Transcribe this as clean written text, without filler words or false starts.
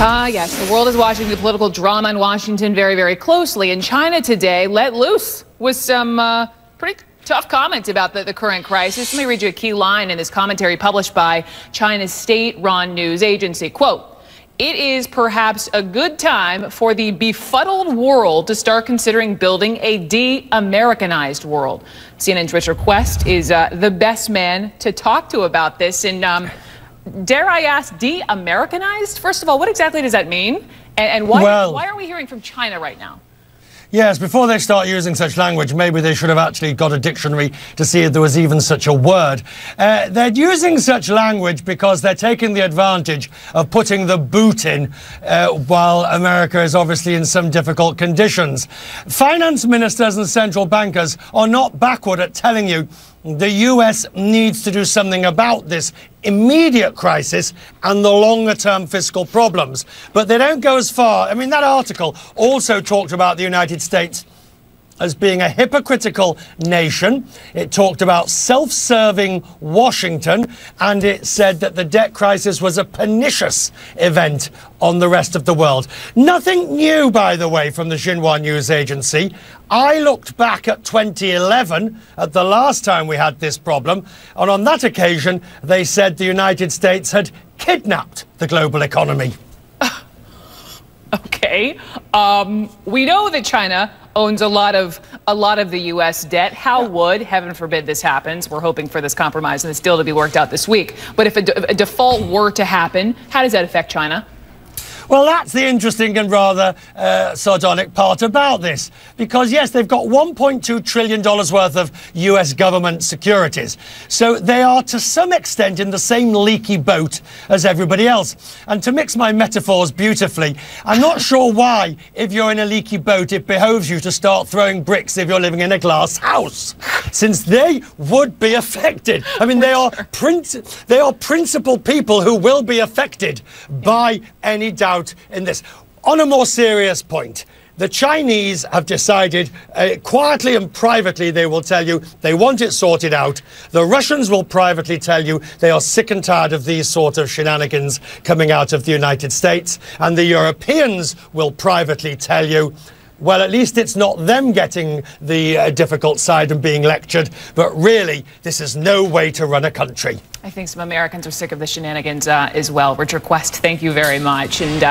Yes, the world is watching the political drama in Washington very, very closely. And China today let loose with some pretty tough comments about the current crisis. Let me read you a key line in this commentary published by China's state-run news agency. Quote, "It is perhaps a good time for the befuddled world to start considering building a de-Americanized world." CNN's Richard Quest is the best man to talk to about this. And dare I ask, de-Americanized? First of all, what exactly does that mean? And why are we hearing from China right now? Yes, before they start using such language, maybe they should have actually got a dictionary to see if there was even such a word. They're using such language because they're taking the advantage of putting the boot in while America is obviously in some difficult conditions. Finance ministers and central bankers are not backward at telling you the US needs to do something about this immediate crisis and the longer-term fiscal problems. But they don't go as far. I mean, that article also talked about the United States as being a hypocritical nation. It talked about self-serving Washington, and it said that the debt crisis was a pernicious event on the rest of the world. Nothing new, by the way, from the Xinhua news agency. I looked back at 2011, at the last time we had this problem, and on that occasion, they said the United States had kidnapped the global economy. Okay. We know that China owns a lot of the U.S. debt. How would, heaven forbid this happens, we're hoping for this compromise and this deal to be worked out this week. But if a default were to happen, how does that affect China? Well, that's the interesting and rather sardonic part about this. Because, yes, they've got $1.2 trillion worth of US government securities. So they are, to some extent, in the same leaky boat as everybody else. And to mix my metaphors beautifully, I'm not sure why, if you're in a leaky boat, it behoves you to start throwing bricks if you're living in a glass house, since they would be affected. I mean, they are principal people who will be affected by any doubt in this. On a more serious point, the Chinese have decided, quietly and privately, they will tell you they want it sorted out. The Russians will privately tell you they are sick and tired of these sort of shenanigans coming out of the United States. And the Europeans will privately tell you, well, at least it's not them getting the difficult side and being lectured, but really, this is no way to run a country. I think some Americans are sick of the shenanigans as well. Richard Quest, thank you very much. And